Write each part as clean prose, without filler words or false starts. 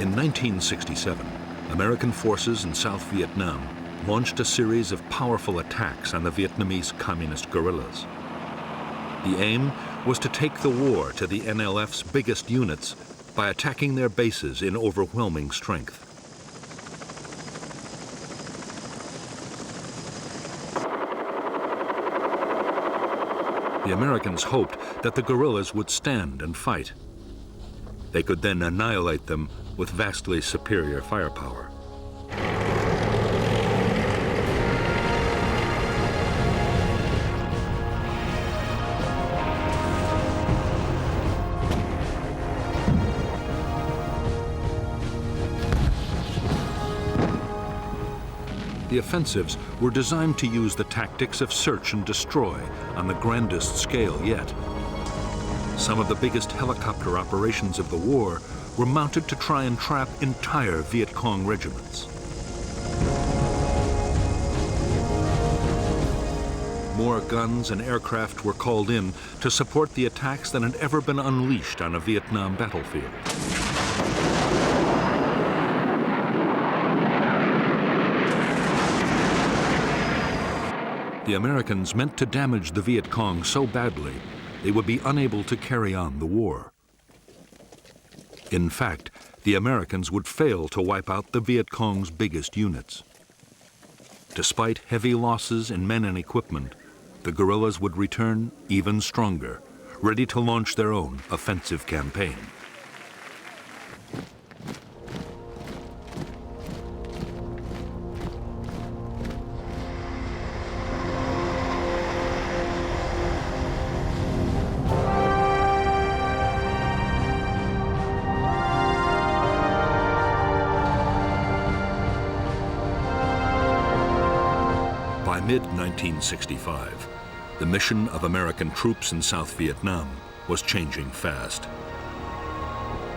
In 1967, American forces in South Vietnam launched a series of powerful attacks on the Vietnamese communist guerrillas. The aim was to take the war to the NLF's biggest units by attacking their bases in overwhelming strength. The Americans hoped that the guerrillas would stand and fight. They could then annihilate them with vastly superior firepower. The offensives were designed to use the tactics of search and destroy on the grandest scale yet. Some of the biggest helicopter operations of the war were mounted to try and trap entire Viet Cong regiments. More guns and aircraft were called in to support the attacks than had ever been unleashed on a Vietnam battlefield. The Americans meant to damage the Viet Cong so badly they would be unable to carry on the war. In fact, the Americans would fail to wipe out the Viet Cong's biggest units. Despite heavy losses in men and equipment, the guerrillas would return even stronger, ready to launch their own offensive campaign. By mid-1965, the mission of American troops in South Vietnam was changing fast.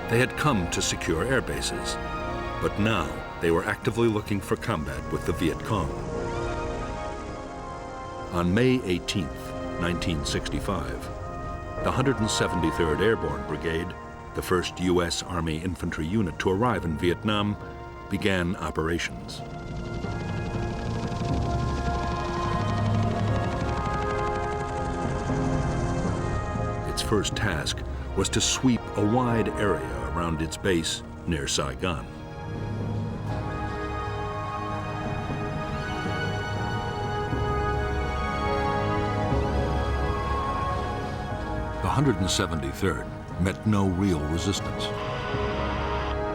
They had come to secure air bases, but now they were actively looking for combat with the Viet Cong. On May 18, 1965, the 173rd Airborne Brigade, the first U.S. Army infantry unit to arrive in Vietnam, began operations. Its first task was to sweep a wide area around its base near Saigon. The 173rd met no real resistance.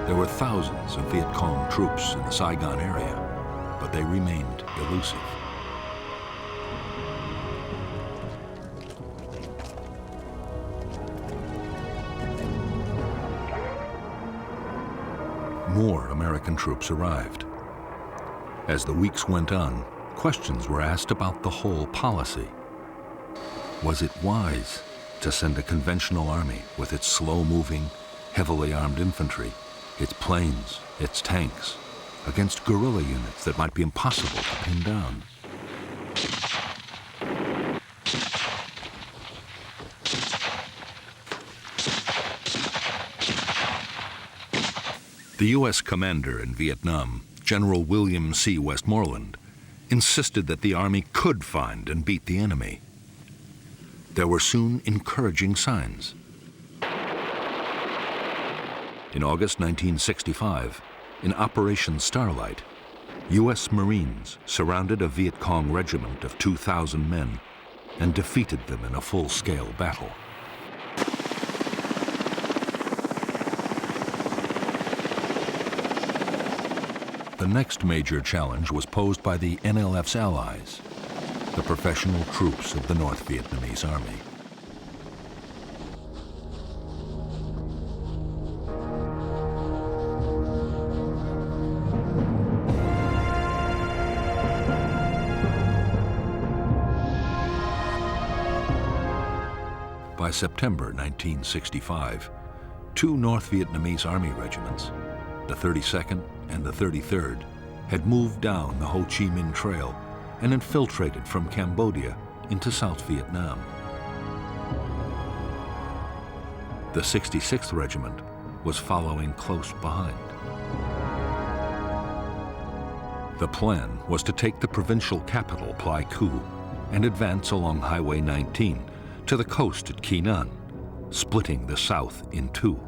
There were thousands of Viet Cong troops in the Saigon area, but they remained elusive. More American troops arrived. As the weeks went on, questions were asked about the whole policy. Was it wise to send a conventional army with its slow-moving, heavily armed infantry, its planes, its tanks, against guerrilla units that might be impossible to pin down? The U.S. commander in Vietnam, General William C. Westmoreland, insisted that the Army could find and beat the enemy. There were soon encouraging signs. In August 1965, in Operation Starlight, U.S. Marines surrounded a Viet Cong regiment of 2,000 men and defeated them in a full-scale battle. The next major challenge was posed by the NLF's allies, the professional troops of the North Vietnamese Army. By September 1965, two North Vietnamese Army regiments, the 32nd and the 33rd, had moved down the Ho Chi Minh Trail and infiltrated from Cambodia into South Vietnam. The 66th Regiment, was following close behind. The plan was to take the provincial capital, Pleiku, and advance along Highway 19 to the coast at Kinan, splitting the south in two.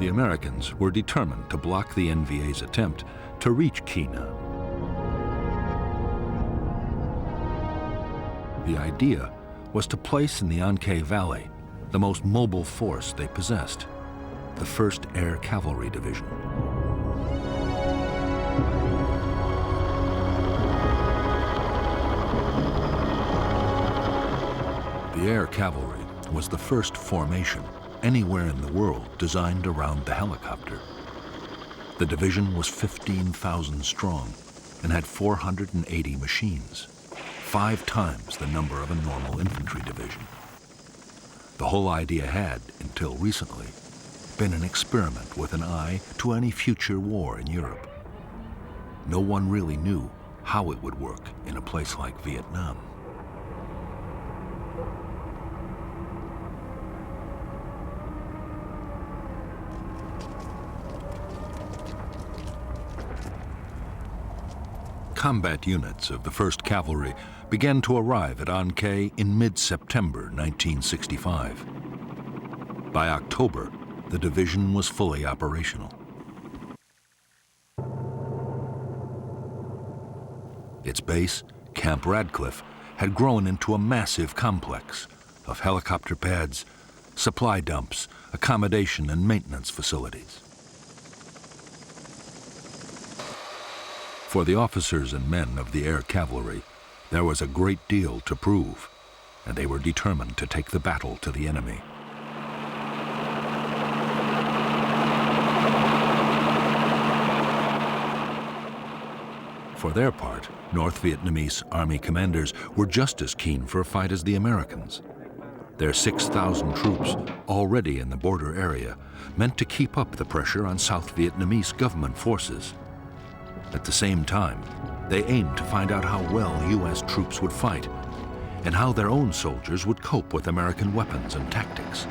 The Americans were determined to block the NVA's attempt to reach Kinan. The idea was to place in the Anke Valley the most mobile force they possessed, the 1st Air Cavalry Division. The Air Cavalry was the first formation anywhere in the world designed around the helicopter. The division was 15,000 strong and had 480 machines, 5 times the number of a normal infantry division. The whole idea had, until recently, been an experiment with an eye to any future war in Europe. No one really knew how it would work in a place like Vietnam. Combat units of the 1st Cavalry began to arrive at Anke in mid-September 1965. By October, the division was fully operational. Its base, Camp Radcliffe, had grown into a massive complex of helicopter pads, supply dumps, accommodation and maintenance facilities. For the officers and men of the Air Cavalry, there was a great deal to prove, and they were determined to take the battle to the enemy. For their part, North Vietnamese Army commanders were just as keen for a fight as the Americans. Their 6,000 troops, already in the border area, meant to keep up the pressure on South Vietnamese government forces. At the same time, they aimed to find out how well U.S. troops would fight and how their own soldiers would cope with American weapons and tactics.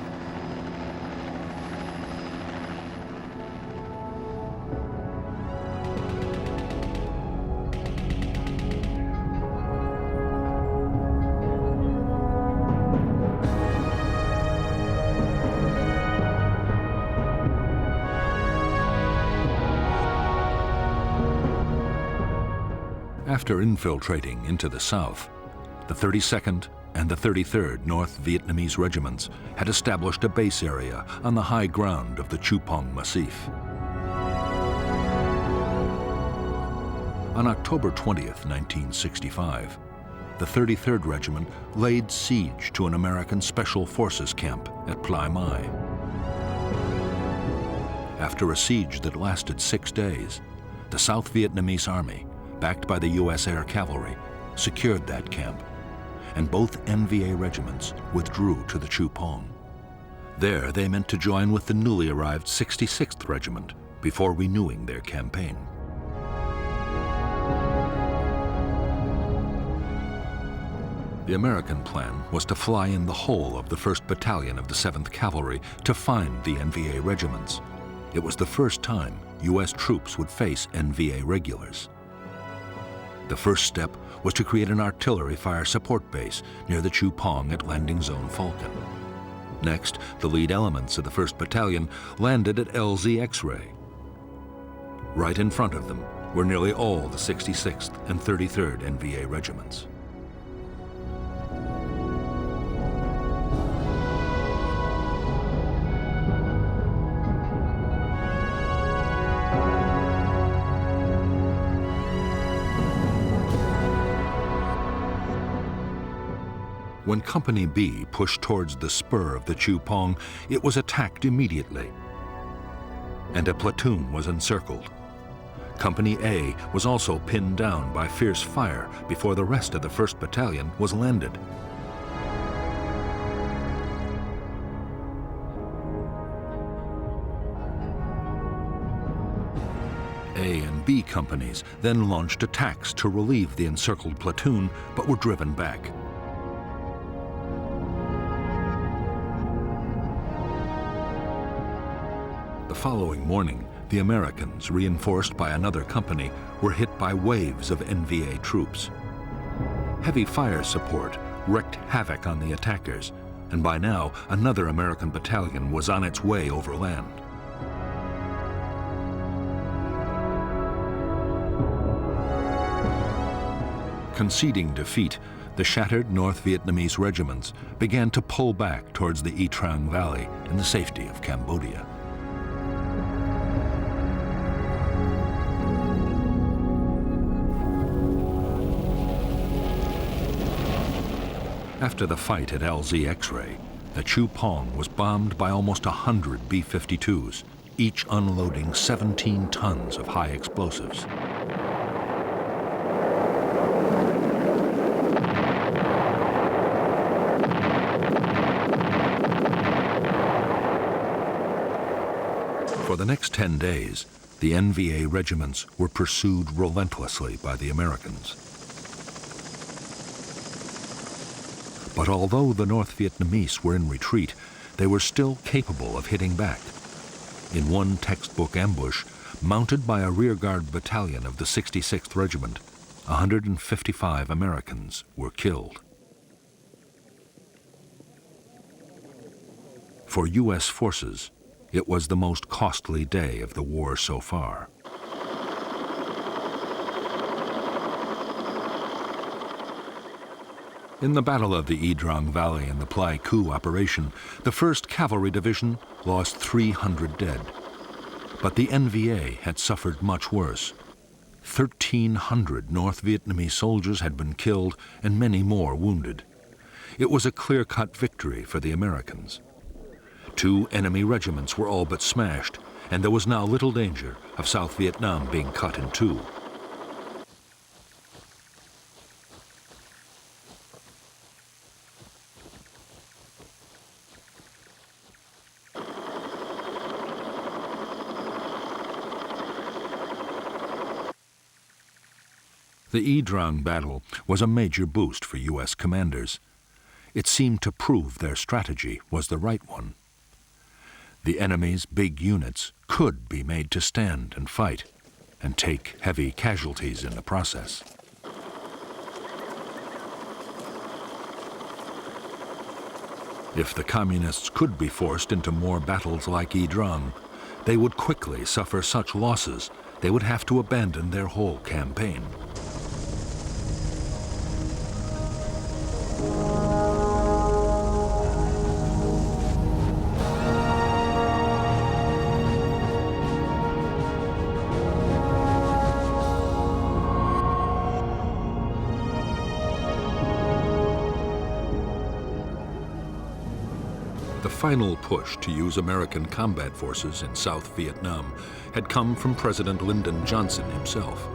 After infiltrating into the south, the 32nd and the 33rd North Vietnamese regiments had established a base area on the high ground of the Chupong Massif. On October 20th, 1965, the 33rd Regiment laid siege to an American Special Forces camp at Plai Mai. After a siege that lasted 6 days, the South Vietnamese Army, backed by the U.S. Air Cavalry, secured that camp, and both NVA regiments withdrew to the Chupong. There, they meant to join with the newly arrived 66th Regiment before renewing their campaign. The American plan was to fly in the whole of the 1st Battalion of the 7th Cavalry to find the NVA regiments. It was the first time U.S. troops would face NVA regulars. The first step was to create an artillery fire support base near the Chupong at Landing Zone Falcon. Next, the lead elements of the 1st Battalion landed at LZ X-Ray. Right in front of them were nearly all the 66th and 33rd NVA regiments. When Company B pushed towards the spur of the Chupong, it was attacked immediately, and a platoon was encircled. Company A was also pinned down by fierce fire before the rest of the 1st Battalion was landed. A and B companies then launched attacks to relieve the encircled platoon, but were driven back. The following morning, the Americans, reinforced by another company, were hit by waves of NVA troops. Heavy fire support wreaked havoc on the attackers, and by now, another American battalion was on its way overland. Conceding defeat, the shattered North Vietnamese regiments began to pull back towards the Y Trang Valley in the safety of Cambodia. After the fight at LZ X-Ray, the Chu Pong was bombed by almost 100 B-52s, each unloading 17 tons of high explosives. For the next 10 days, the NVA regiments were pursued relentlessly by the Americans. But although the North Vietnamese were in retreat, they were still capable of hitting back. In one textbook ambush, mounted by a rearguard battalion of the 66th Regiment, 155 Americans were killed. For U.S. forces, it was the most costly day of the war so far. In the Battle of the Y Trang Valley and the Pleiku operation, the 1st Cavalry Division lost 300 dead. But the NVA had suffered much worse. 1,300 North Vietnamese soldiers had been killed and many more wounded. It was a clear-cut victory for the Americans. 2 enemy regiments were all but smashed, and there was now little danger of South Vietnam being cut in two. The Y Trang battle was a major boost for U.S. commanders. It seemed to prove their strategy was the right one. The enemy's big units could be made to stand and fight, and take heavy casualties in the process. If the Communists could be forced into more battles like Y Trang, they would quickly suffer such losses they would have to abandon their whole campaign. The final push to use American combat forces in South Vietnam had come from President Lyndon Johnson himself.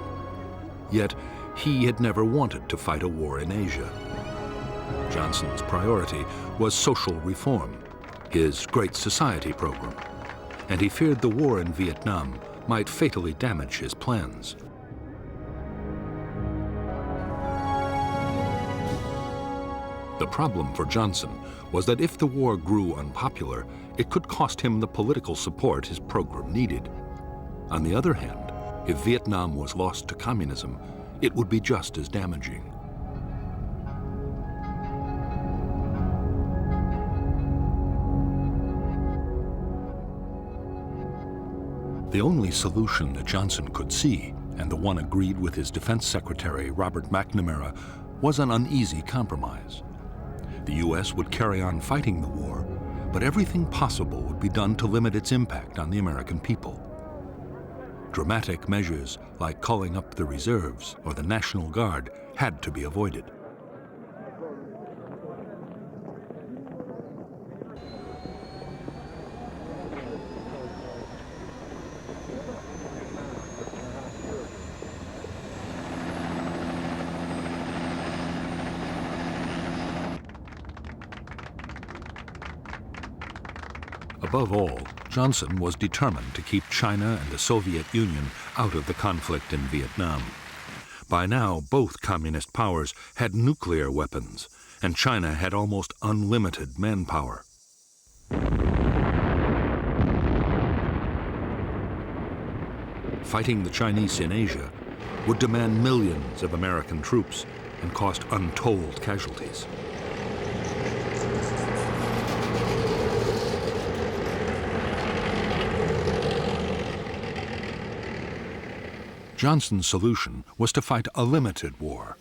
Yet, he had never wanted to fight a war in Asia. Johnson's priority was social reform, his Great Society program, and he feared the war in Vietnam might fatally damage his plans. The problem for Johnson was that if the war grew unpopular, it could cost him the political support his program needed. On the other hand, if Vietnam was lost to communism, it would be just as damaging. The only solution that Johnson could see, and the one agreed with his Defense Secretary Robert McNamara, was an uneasy compromise. The U.S. would carry on fighting the war, but everything possible would be done to limit its impact on the American people. Dramatic measures like calling up the reserves or the National Guard had to be avoided. Above all, Johnson was determined to keep China and the Soviet Union out of the conflict in Vietnam. By now, both communist powers had nuclear weapons, and China had almost unlimited manpower. fighting the Chinese in Asia, would demand millions of American troops and cost untold casualties. Johnson's solution was to fight a limited war.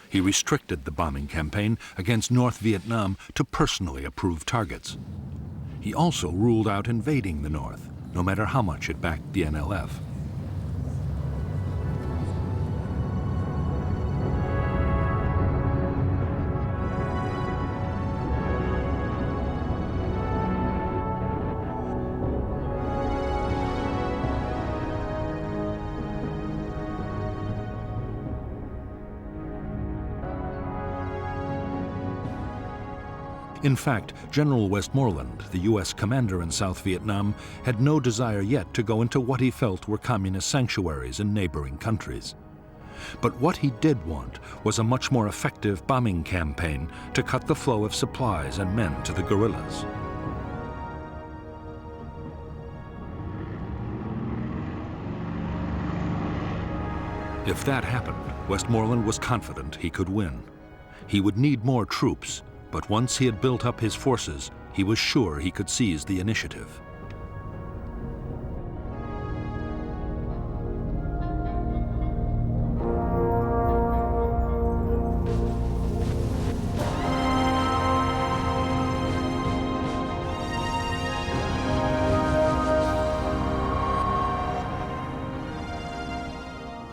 He restricted the bombing campaign against North Vietnam to personally approved targets. He also ruled out invading the North, no matter how much it backed the NLF. In fact, General Westmoreland, the U.S. commander in South Vietnam, had no desire yet to go into what he felt were communist sanctuaries in neighboring countries. But what he did want was a much more effective bombing campaign to cut the flow of supplies and men to the guerrillas. If that happened, Westmoreland was confident he could win. He would need more troops, but once he had built up his forces, he was sure he could seize the initiative.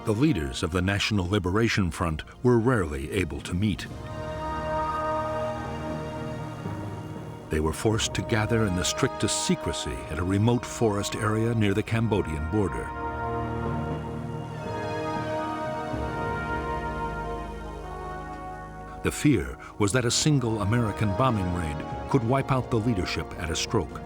The leaders of the National Liberation Front were rarely able to meet. They were forced to gather in the strictest secrecy at a remote forest area near the Cambodian border. The fear was that a single American bombing raid could wipe out the leadership at a stroke.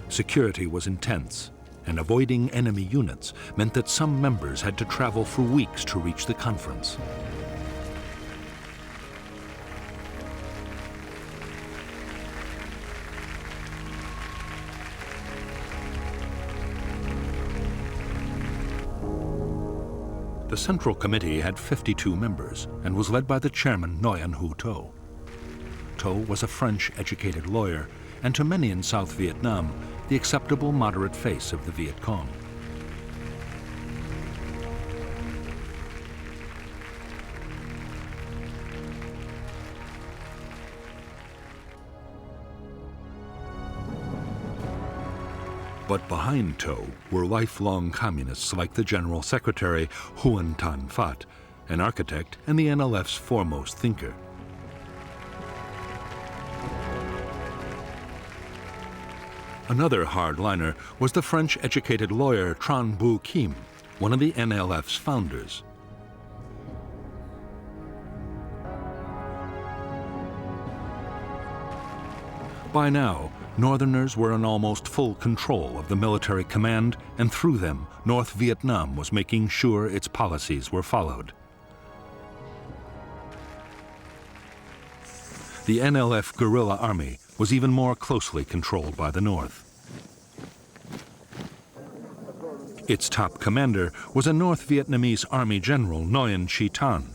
Security was intense, and avoiding enemy units meant that some members had to travel for weeks to reach the conference. The Central Committee had 52 members and was led by the chairman, Nguyen Hue To. To was a French-educated lawyer and to many in South Vietnam, the acceptable moderate face of the Viet Cong. But behind To were lifelong communists like the General Secretary Huon Tan Phat, an architect and the NLF's foremost thinker. Another hardliner was the French-educated lawyer Tran Bu Kim, one of the NLF's founders. By now, Northerners were in almost full control of the military command, and through them, North Vietnam was making sure its policies were followed. The NLF guerrilla army was even more closely controlled by the North. Its top commander was a North Vietnamese Army General Nguyen Chi Tan.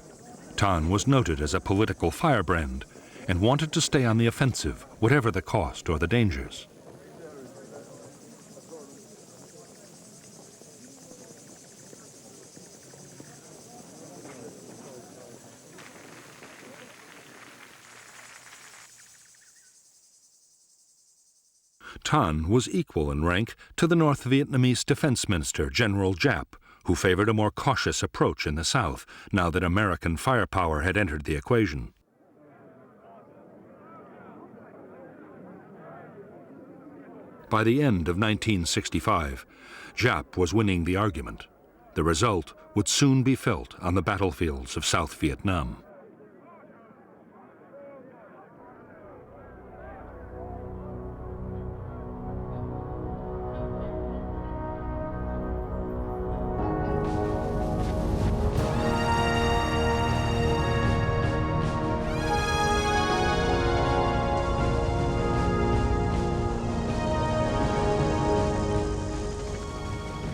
Tan was noted as a political firebrand and wanted to stay on the offensive, whatever the cost or the dangers. Tan was equal in rank to the North Vietnamese Defense Minister, General Giap, who favored a more cautious approach in the South, now that American firepower had entered the equation. By the end of 1965, Giap was winning the argument. The result would soon be felt on the battlefields of South Vietnam.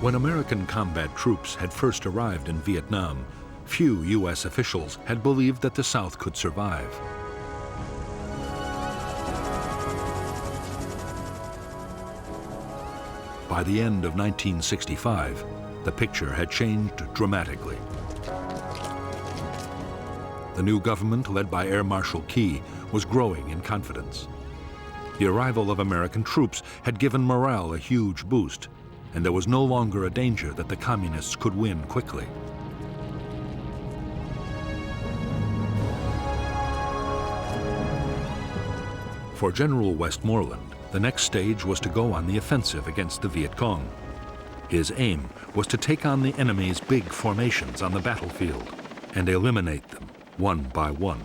When American combat troops had first arrived in Vietnam, few U.S. officials had believed that the South could survive. By the end of 1965, the picture had changed dramatically. The new government, led by Air Marshal Key, was growing in confidence. The arrival of American troops had given morale a huge boost, and there was no longer a danger that the communists could win quickly. For General Westmoreland, the next stage was to go on the offensive against the Viet Cong. His aim was to take on the enemy's big formations on the battlefield and eliminate them one by one.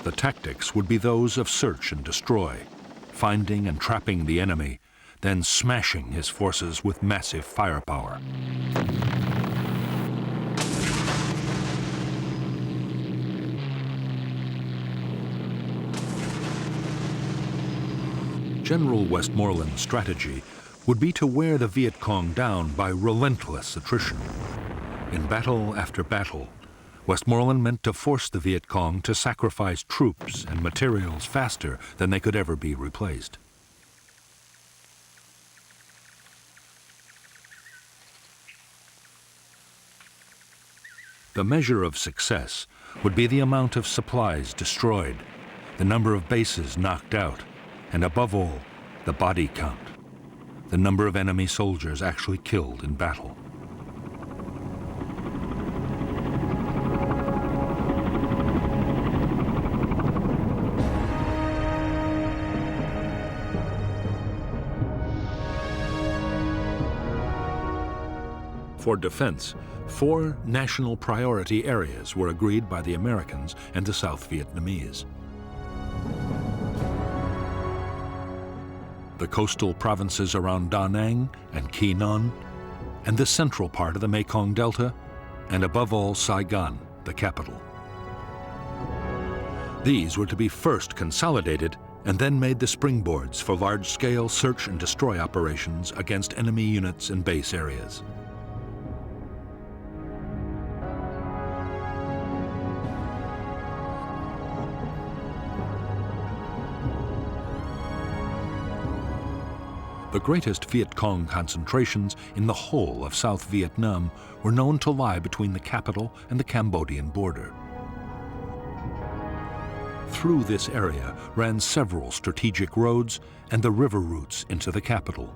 The tactics would be those of search and destroy, finding and trapping the enemy, then smashing his forces with massive firepower. General Westmoreland's strategy would be to wear the Viet Cong down by relentless attrition. In battle after battle, Westmoreland meant to force the Viet Cong to sacrifice troops and materials faster than they could ever be replaced. The measure of success would be the amount of supplies destroyed, the number of bases knocked out, and above all, the body count, the number of enemy soldiers actually killed in battle. For defense, 4 national priority areas were agreed by the Americans and the South Vietnamese. The coastal provinces around Da Nang and Quy Nhon, and the central part of the Mekong Delta, and above all Saigon, the capital. These were to be first consolidated and then made the springboards for large-scale search and destroy operations against enemy units and base areas. The greatest Viet Cong concentrations in the whole of South Vietnam were known to lie between the capital and the Cambodian border. Through this area ran several strategic roads and the river routes into the capital.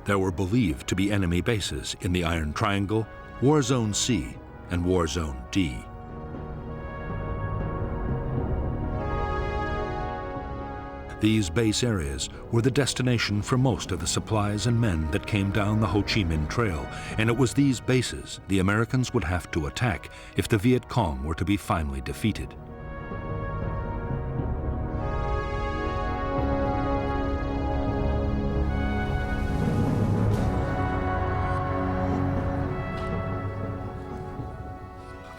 There were believed to be enemy bases in the Iron Triangle, War Zone C, and War Zone D. These base areas were the destination for most of the supplies and men that came down the Ho Chi Minh Trail, and it was these bases the Americans would have to attack if the Viet Cong were to be finally defeated.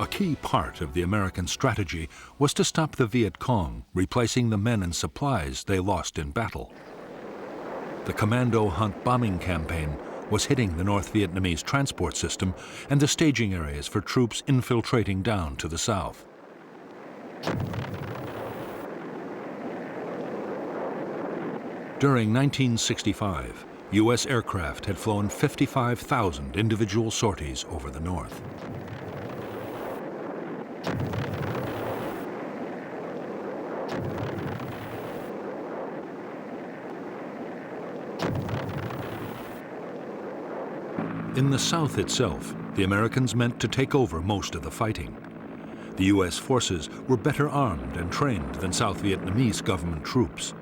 A key part of the American strategy was to stop the Viet Cong, replacing the men and supplies they lost in battle. The Commando Hunt bombing campaign was hitting the North Vietnamese transport system and the staging areas for troops infiltrating down to the south. During 1965, U.S. aircraft had flown 55,000 individual sorties over the north. In the South itself, the Americans meant to take over most of the fighting. The U.S. forces were better armed and trained than South Vietnamese government troops.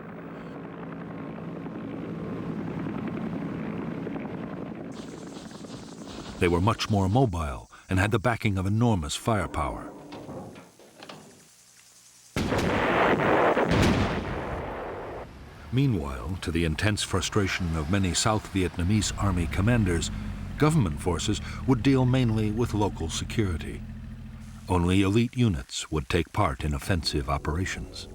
They were much more mobile and had the backing of enormous firepower. Meanwhile, to the intense frustration of many South Vietnamese army commanders, Government forces would deal mainly with local security. Only elite units would take part in offensive operations.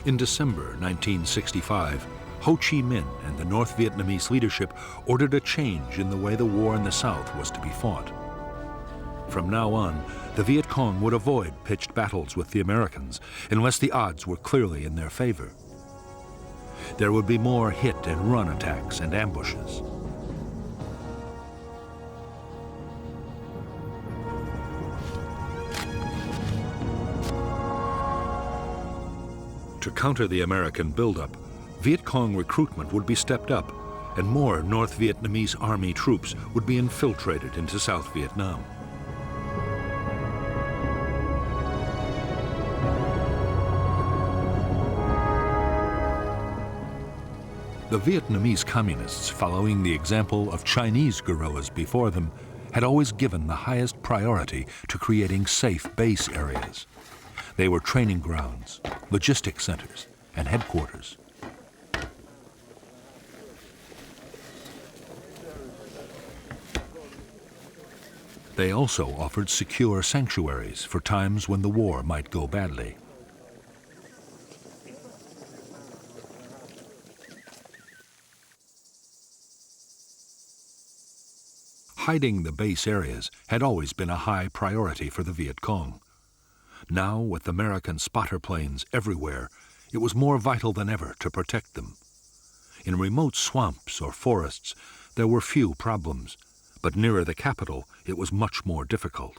In December 1965, Ho Chi Minh and the North Vietnamese leadership ordered a change in the way the war in the South was to be fought. From now on, the Viet Cong would avoid pitched battles with the Americans unless the odds were clearly in their favor. There would be more hit-and-run attacks and ambushes. To counter the American buildup, Viet Cong recruitment would be stepped up, and more North Vietnamese Army troops would be infiltrated into South Vietnam. The Vietnamese communists, following the example of Chinese guerrillas before them, had always given the highest priority to creating safe base areas. They were training grounds, logistic centers, and headquarters. They also offered secure sanctuaries for times when the war might go badly. Hiding the base areas had always been a high priority for the Viet Cong. Now, with American spotter planes everywhere, it was more vital than ever to protect them. In remote swamps or forests, there were few problems, but nearer the capital, it was much more difficult.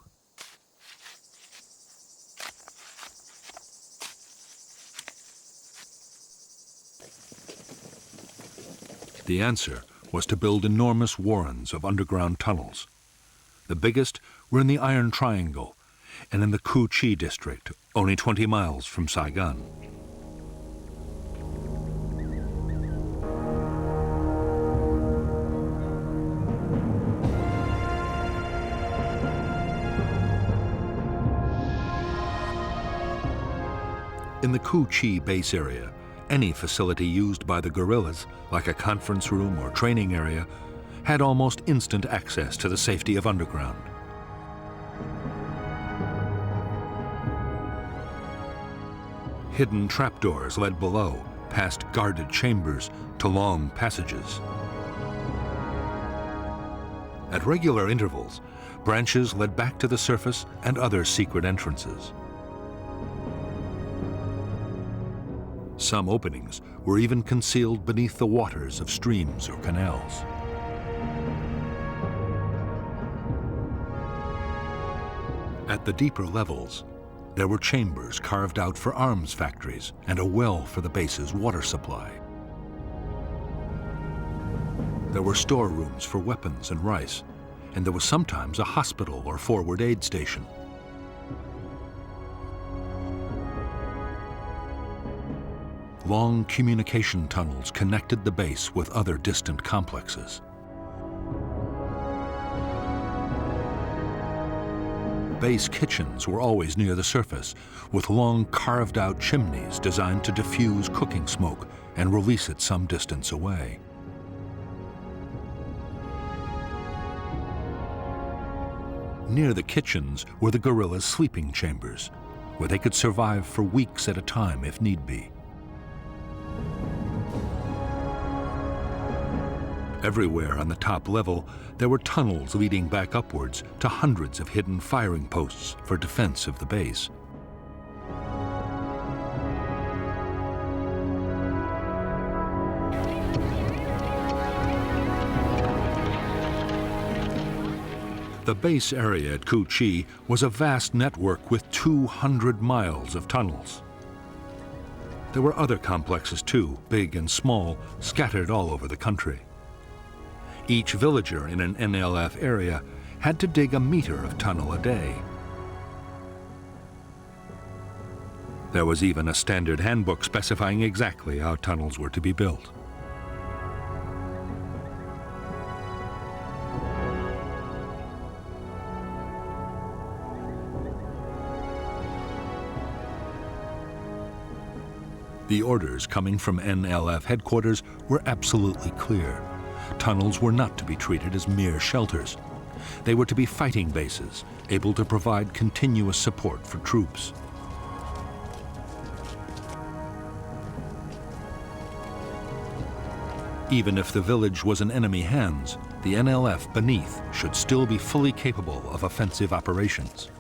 The answer was to build enormous warrens of underground tunnels. The biggest were in the Iron Triangle and in the Cu Chi district, only 20 miles from Saigon. In the Cu Chi base area, any facility used by the guerrillas, like a conference room or training area, had almost instant access to the safety of underground. Hidden trapdoors led below, past guarded chambers, to long passages. At regular intervals, branches led back to the surface and other secret entrances. Some openings were even concealed beneath the waters of streams or canals. At the deeper levels, there were chambers carved out for arms factories and a well for the base's water supply. There were storerooms for weapons and rice, and there was sometimes a hospital or forward aid station. Long communication tunnels connected the base with other distant complexes. Base kitchens were always near the surface, with long carved-out chimneys designed to diffuse cooking smoke and release it some distance away. Near the kitchens were the guerrillas' sleeping chambers, where they could survive for weeks at a time if need be. Everywhere on the top level, there were tunnels leading back upwards to hundreds of hidden firing posts for defense of the base. The base area at Cu Chi was a vast network with 200 miles of tunnels. There were other complexes too, big and small, scattered all over the country. Each villager in an NLF area had to dig a meter of tunnel a day. There was even a standard handbook specifying exactly how tunnels were to be built. The orders coming from NLF headquarters were absolutely clear. Tunnels were not to be treated as mere shelters. They were to be fighting bases, able to provide continuous support for troops. Even if the village was in enemy hands, the NLF beneath should still be fully capable of offensive operations.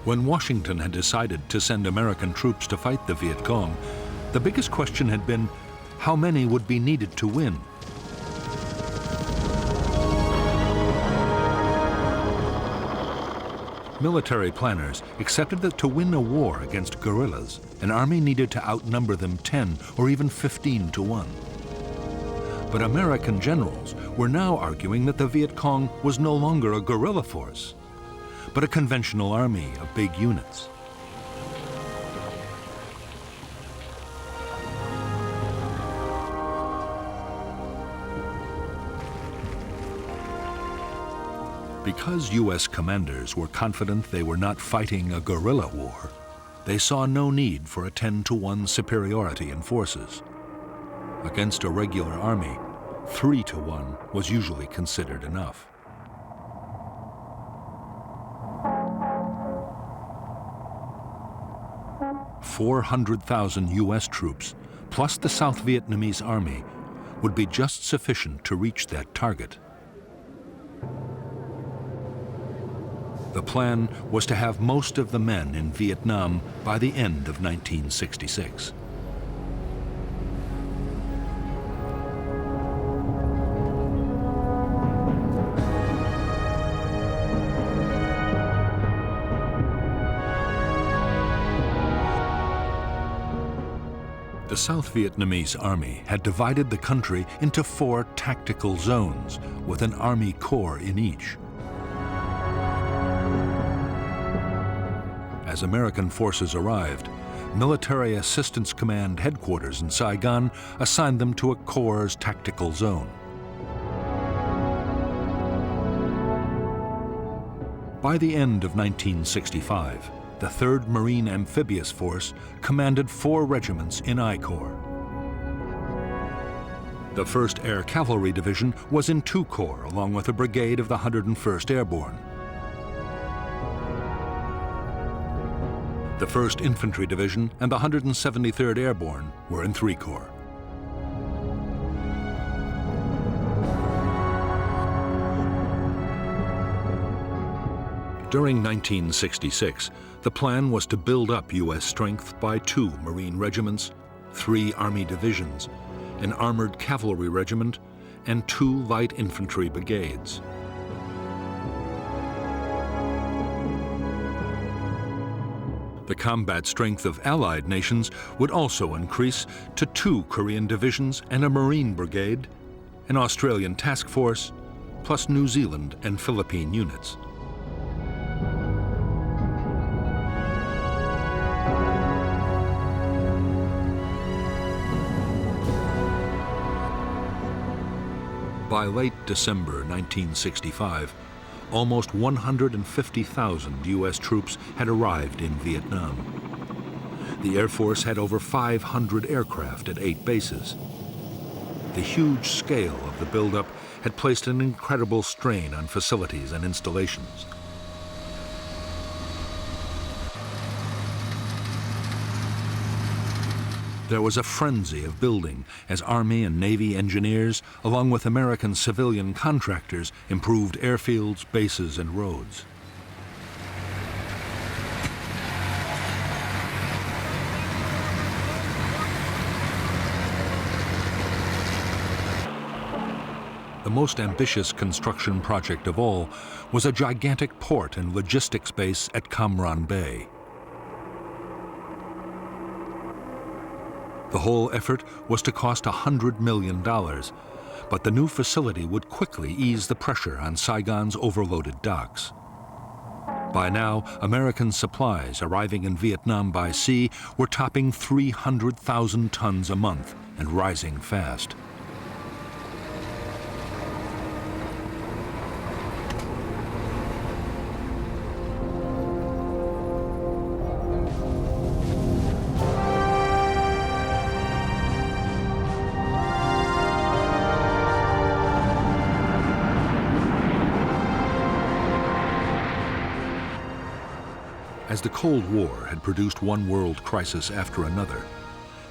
When Washington had decided to send American troops to fight the Viet Cong, the biggest question had been how many would be needed to win. Military planners accepted that to win a war against guerrillas, an army needed to outnumber them 10 or even 15 to 1. But American generals were now arguing that the Viet Cong was no longer a guerrilla force, but a conventional army of big units. Because U.S. commanders were confident they were not fighting a guerrilla war, they saw no need for a 10-to-1 superiority in forces. Against a regular army, 3-to-1 was usually considered enough. $400,000 U.S. troops, plus the South Vietnamese army, would be just sufficient to reach that target. The plan was to have most of the men in Vietnam by the end of 1966. The South Vietnamese army had divided the country into 4 tactical zones, with an army corps in each. As American forces arrived, Military Assistance Command headquarters in Saigon assigned them to a corps' tactical zone. By the end of 1965, the 3rd Marine Amphibious Force commanded 4 regiments in I Corps. The 1st Air Cavalry Division was in II Corps, along with a brigade of the 101st Airborne. The 1st Infantry Division and the 173rd Airborne were in III Corps. During 1966, the plan was to build up U.S. strength by 2 Marine regiments, 3 Army divisions, an armored cavalry regiment, and 2 light infantry brigades. The combat strength of Allied nations would also increase to 2 Korean divisions and a Marine brigade, an Australian task force, plus New Zealand and Philippine units. By late December 1965, almost 150,000 U.S. troops had arrived in Vietnam. The Air Force had over 500 aircraft at 8 bases. The huge scale of the buildup had placed an incredible strain on facilities and installations. There was a frenzy of building as Army and Navy engineers, along with American civilian contractors, improved airfields, bases, and roads. the most ambitious construction project of all was a gigantic port and logistics base at Cam Ranh Bay. The whole effort was to cost $100 million, but the new facility would quickly ease the pressure on Saigon's overloaded docks. By now, American supplies arriving in Vietnam by sea were topping 300,000 tons a month and rising fast. As the Cold War had produced one world crisis after another,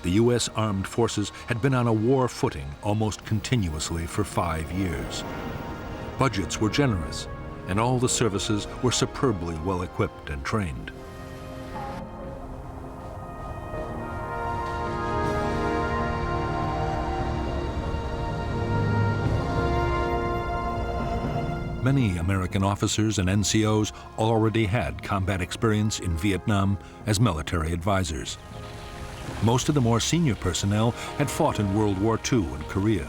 the U.S. armed forces had been on a war footing almost continuously for 5 years. Budgets were generous, and all the services were superbly well equipped and trained. Many American officers and NCOs already had combat experience in Vietnam as military advisors. Most of the more senior personnel had fought in World War II and Korea.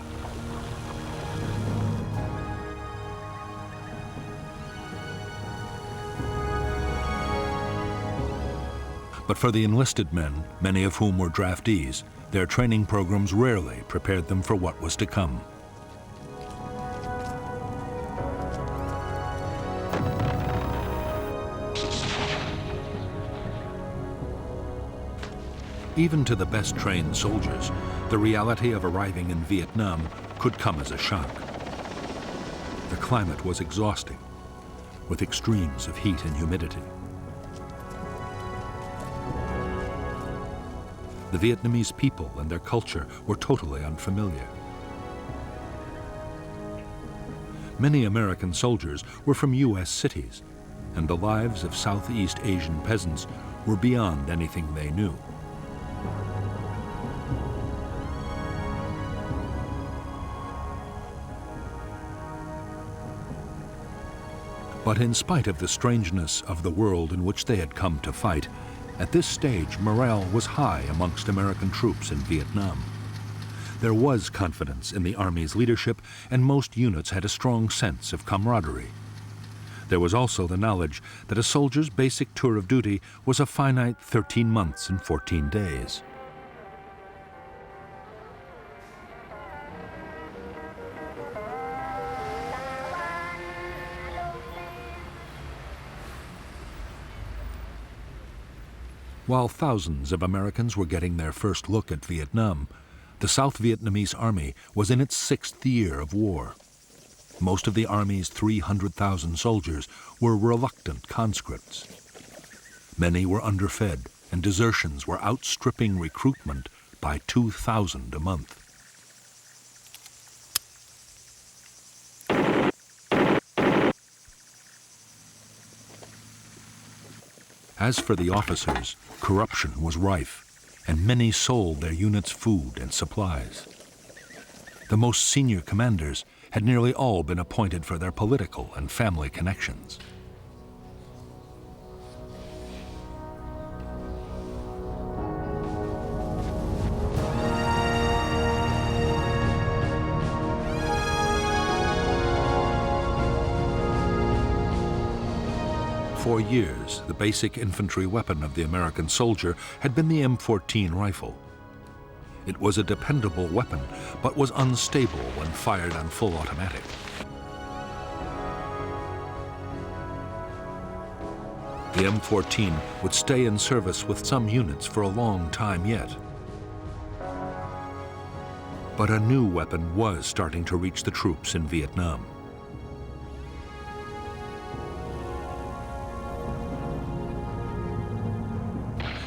But for the enlisted men, many of whom were draftees, their training programs rarely prepared them for what was to come. Even to the best trained soldiers, the reality of arriving in Vietnam could come as a shock. The climate was exhausting, with extremes of heat and humidity. The Vietnamese people and their culture were totally unfamiliar. Many American soldiers were from U.S. cities, and the lives of Southeast Asian peasants were beyond anything they knew. But in spite of the strangeness of the world in which they had come to fight, at this stage morale was high amongst American troops in Vietnam. There was confidence in the Army's leadership, and most units had a strong sense of camaraderie. There was also the knowledge that a soldier's basic tour of duty was a finite 13 months and 14 days. While thousands of Americans were getting their first look at Vietnam, the South Vietnamese Army was in its 6th year of war. Most of the Army's 300,000 soldiers were reluctant conscripts. Many were underfed, and desertions were outstripping recruitment by 2,000 a month. As for the officers, corruption was rife, and many sold their units food and supplies. The most senior commanders had nearly all been appointed for their political and family connections. For years, the basic infantry weapon of the American soldier had been the M14 rifle. It was a dependable weapon, but was unstable when fired on full automatic. The M14 would stay in service with some units for a long time yet. But a new weapon was starting to reach the troops in Vietnam.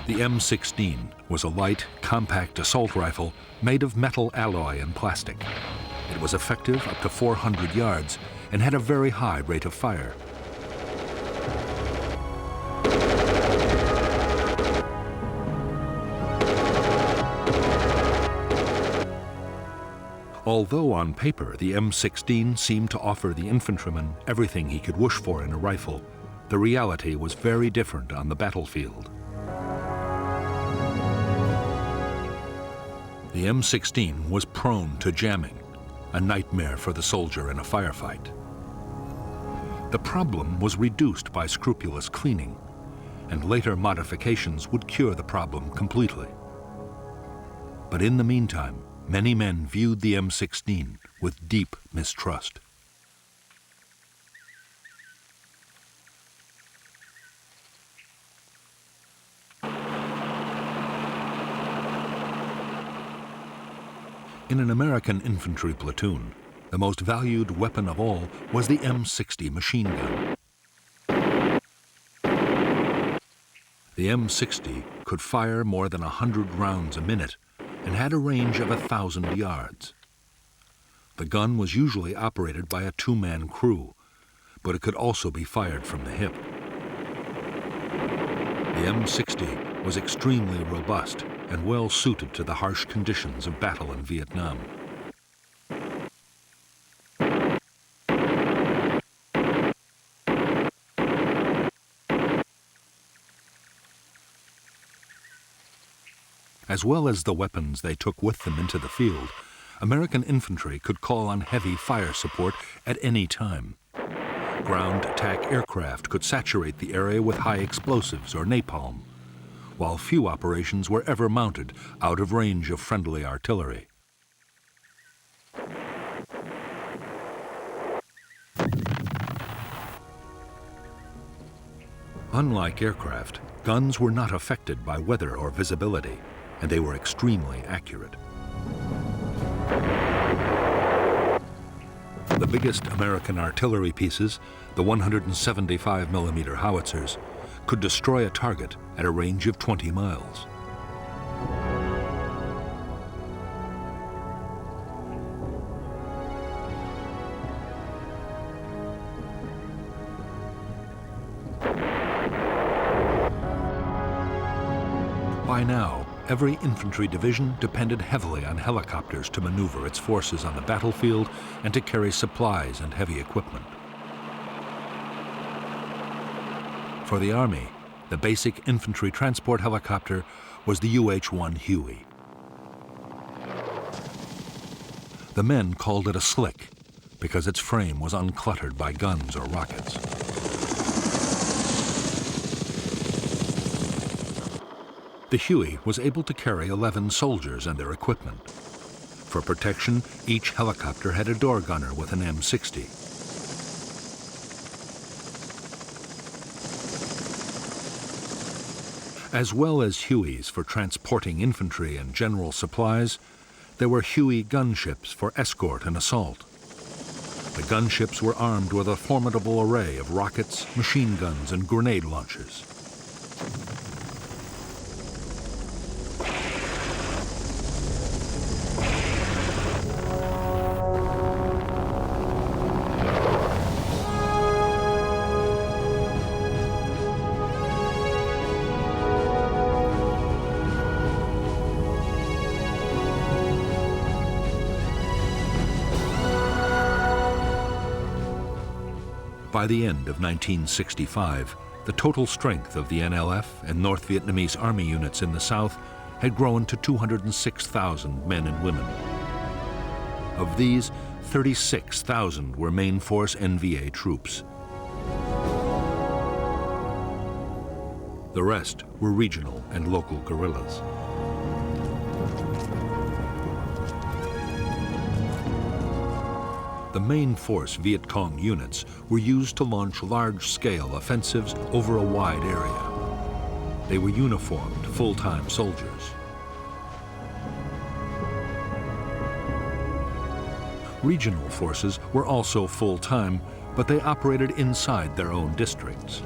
The M16 was a light, compact assault rifle made of metal alloy and plastic. It was effective up to 400 yards and had a very high rate of fire. Although on paper the M16 seemed to offer the infantryman everything he could wish for in a rifle, the reality was very different on the battlefield. The M16 was prone to jamming, a nightmare for the soldier in a firefight. The problem was reduced by scrupulous cleaning, and later modifications would cure the problem completely. But in the meantime, many men viewed the M16 with deep mistrust. In an American infantry platoon, the most valued weapon of all was the M60 machine gun. The M60 could fire more than 100 rounds a minute and had a range of 1,000 yards. The gun was usually operated by a two-man crew, but it could also be fired from the hip. The M60 was extremely robust and well suited to the harsh conditions of battle in Vietnam. As well as the weapons they took with them into the field, American infantry could call on heavy fire support at any time. Ground attack aircraft could saturate the area with high explosives or napalm, while few operations were ever mounted out of range of friendly artillery. Unlike aircraft, guns were not affected by weather or visibility, and they were extremely accurate. The biggest American artillery pieces, the 175mm howitzers, could destroy a target at a range of 20 miles. By now, every infantry division depended heavily on helicopters to maneuver its forces on the battlefield and to carry supplies and heavy equipment. For the Army, the basic infantry transport helicopter was the UH-1 Huey. The men called it a slick because its frame was uncluttered by guns or rockets. The Huey was able to carry 11 soldiers and their equipment. For protection, each helicopter had a door gunner with an M60. As well as Hueys for transporting infantry and general supplies, there were Huey gunships for escort and assault. The gunships were armed with a formidable array of rockets, machine guns, and grenade launchers. By the end of 1965, the total strength of the NLF and North Vietnamese Army units in the South had grown to 206,000 men and women. Of these, 36,000 were main force NVA troops. The rest were regional and local guerrillas. The main force Viet Cong units were used to launch large-scale offensives over a wide area. They were uniformed, full-time soldiers. Regional forces were also full-time, but they operated inside their own districts.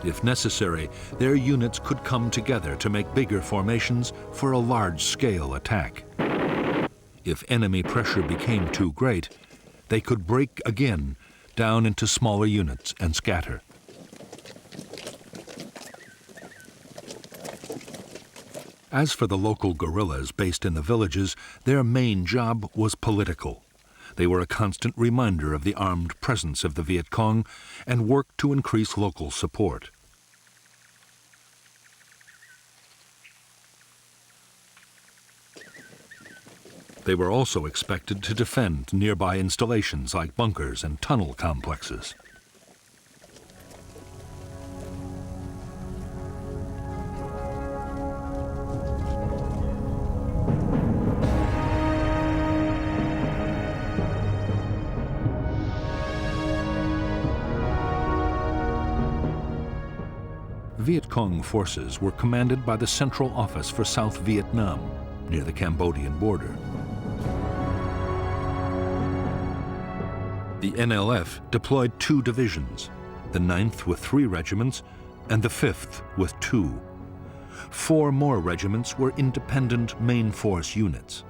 If necessary, their units could come together to make bigger formations for a large-scale attack. If enemy pressure became too great, they could break again down into smaller units and scatter. As for the local guerrillas based in the villages, their main job was political. They were a constant reminder of the armed presence of the Viet Cong and worked to increase local support. They were also expected to defend nearby installations like bunkers and tunnel complexes. Viet Cong forces were commanded by the Central Office for South Vietnam, near the Cambodian border. The NLF deployed 2 divisions, the 9th with 3 regiments and the 5th with 2. 4 more regiments were independent main force units.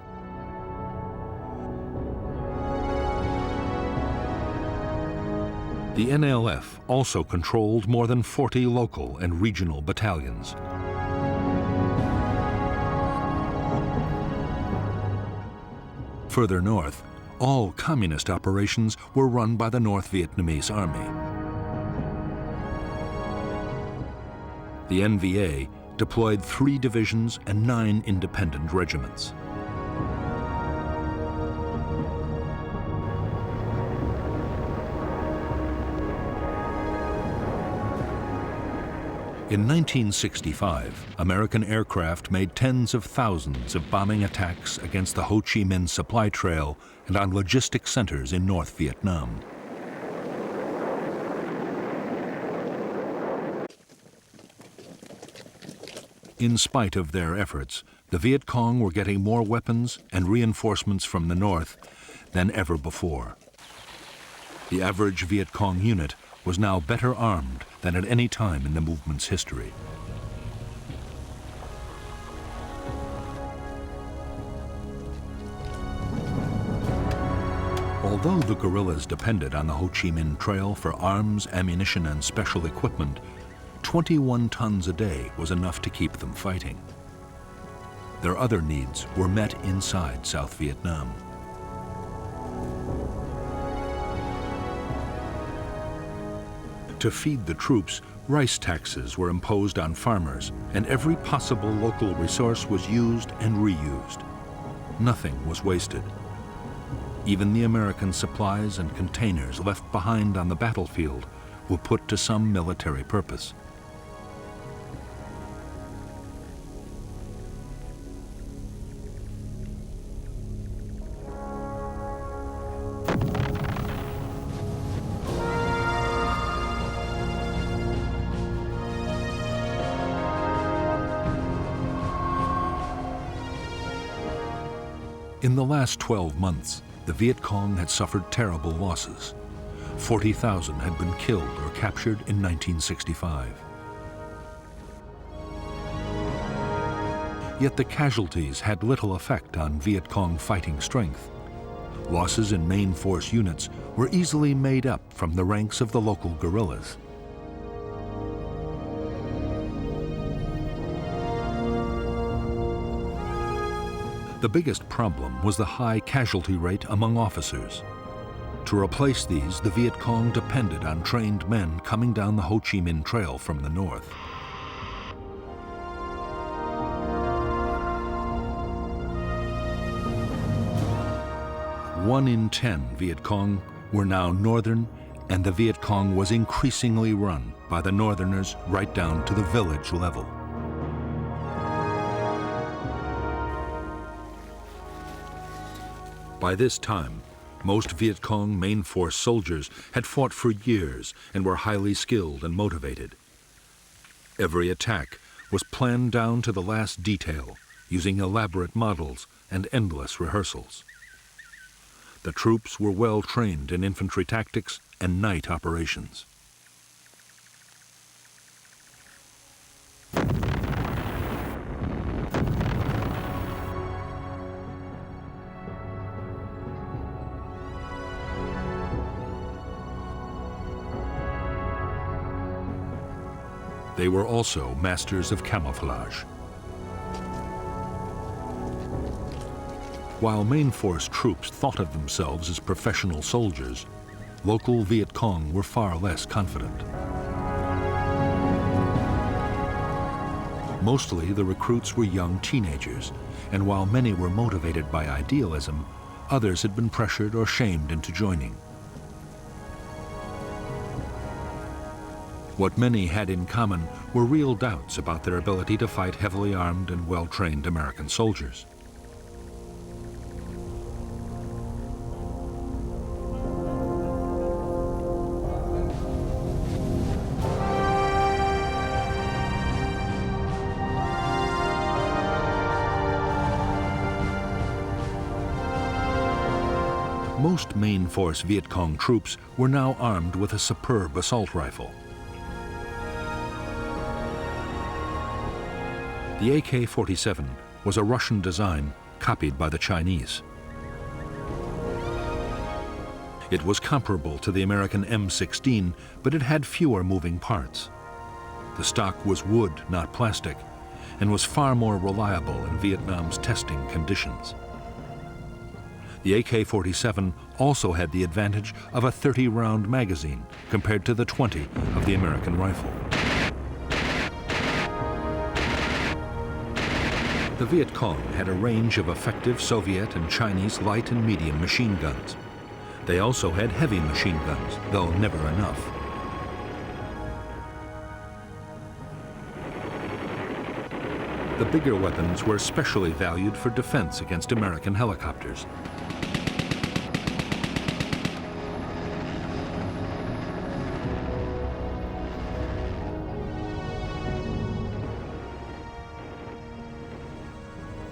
The NLF also controlled more than 40 local and regional battalions. Further north, all communist operations were run by the North Vietnamese Army. The NVA deployed 3 divisions and 9 independent regiments. In 1965, American aircraft made tens of thousands of bombing attacks against the Ho Chi Minh supply trail and on logistic centers in North Vietnam. In spite of their efforts, the Viet Cong were getting more weapons and reinforcements from the north than ever before. The average Viet Cong unit was now better armed than at any time in the movement's history. Although the guerrillas depended on the Ho Chi Minh Trail for arms, ammunition, and special equipment, 21 tons a day was enough to keep them fighting. Their other needs were met inside South Vietnam. To feed the troops, rice taxes were imposed on farmers, and every possible local resource was used and reused. Nothing was wasted. Even the American supplies and containers left behind on the battlefield were put to some military purpose. In the last 12 months, the Viet Cong had suffered terrible losses. 40,000 had been killed or captured in 1965. Yet the casualties had little effect on Viet Cong fighting strength. Losses in main force units were easily made up from the ranks of the local guerrillas. The biggest problem was the high casualty rate among officers. To replace these, the Viet Cong depended on trained men coming down the Ho Chi Minh Trail from the north. One in 10 Viet Cong were now northern, and the Viet Cong was increasingly run by the northerners right down to the village level. By this time, most Viet Cong main force soldiers had fought for years and were highly skilled and motivated. Every attack was planned down to the last detail, using elaborate models and endless rehearsals. The troops were well trained in infantry tactics and night operations. They were also masters of camouflage. While main force troops thought of themselves as professional soldiers, local Viet Cong were far less confident. Mostly the recruits were young teenagers, and while many were motivated by idealism, others had been pressured or shamed into joining. What many had in common were real doubts about their ability to fight heavily armed and well-trained American soldiers. Most main force Viet Cong troops were now armed with a superb assault rifle. The AK-47 was a Russian design copied by the Chinese. It was comparable to the American M16, but it had fewer moving parts. The stock was wood, not plastic, and was far more reliable in Vietnam's testing conditions. The AK-47 also had the advantage of a 30-round magazine compared to the 20 of the American rifle. The Viet Cong had a range of effective Soviet and Chinese light and medium machine guns. They also had heavy machine guns, though never enough. The bigger weapons were especially valued for defense against American helicopters.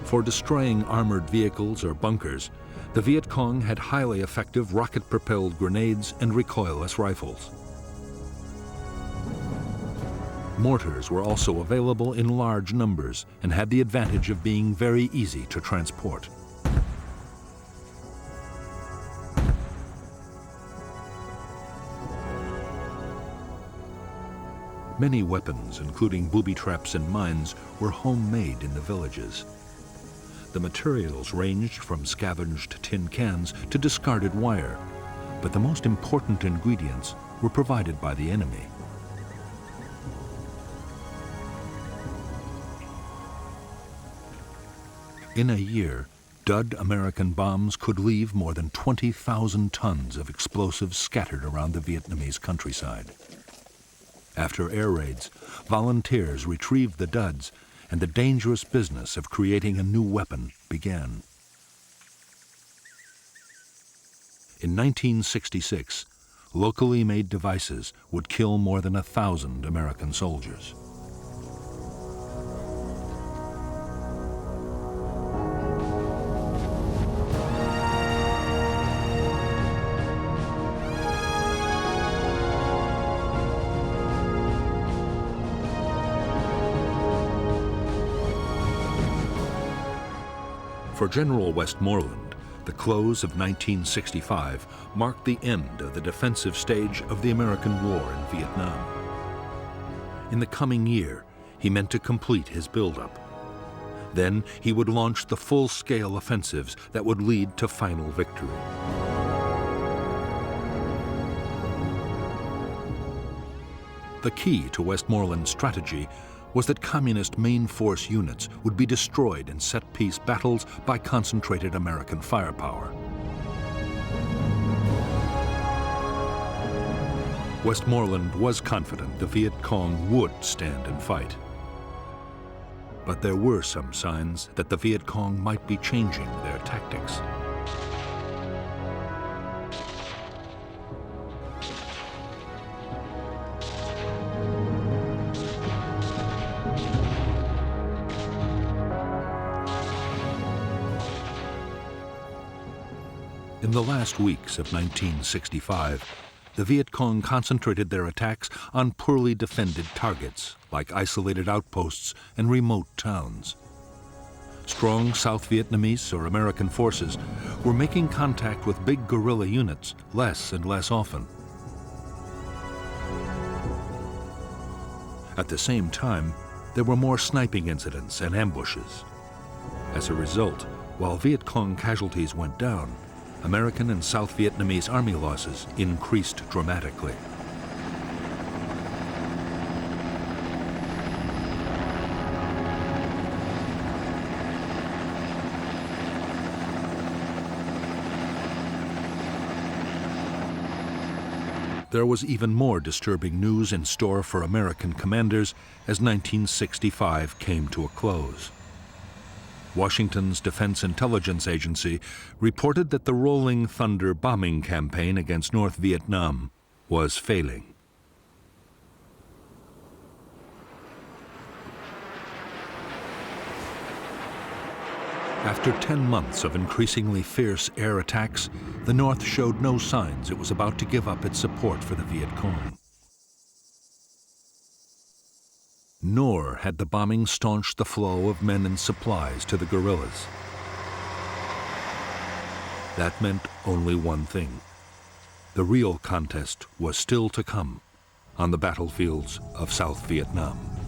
For destroying armored vehicles or bunkers, the Viet Cong had highly effective rocket-propelled grenades and recoilless rifles. Mortars were also available in large numbers and had the advantage of being very easy to transport. Many weapons, including booby traps and mines, were homemade in the villages. The materials ranged from scavenged tin cans to discarded wire, but the most important ingredients were provided by the enemy. In a year, dud American bombs could leave more than 20,000 tons of explosives scattered around the Vietnamese countryside. After air raids, volunteers retrieved the duds, and the dangerous business of creating a new weapon began. In 1966, locally made devices would kill more than 1,000 American soldiers. For General Westmoreland, the close of 1965 marked the end of the defensive stage of the American war in Vietnam. In the coming year, he meant to complete his buildup. Then he would launch the full-scale offensives that would lead to final victory. The key to Westmoreland's strategy was that communist main force units would be destroyed in set-piece battles by concentrated American firepower. Westmoreland was confident the Viet Cong would stand and fight. But there were some signs that the Viet Cong might be changing their tactics. In the last weeks of 1965, the Viet Cong concentrated their attacks on poorly defended targets, like isolated outposts and remote towns. Strong South Vietnamese or American forces were making contact with big guerrilla units less and less often. At the same time, there were more sniping incidents and ambushes. As a result, While Viet Cong casualties went down, American and South Vietnamese army losses increased dramatically. There was even more disturbing news in store for American commanders as 1965 came to a close. Washington's Defense Intelligence Agency reported that the Rolling Thunder bombing campaign against North Vietnam was failing. After 10 months of increasingly fierce air attacks, the North showed no signs it was about to give up its support for the Viet Cong. Nor had the bombing staunched the flow of men and supplies to the guerrillas. That meant only one thing. The real contest was still to come on the battlefields of South Vietnam.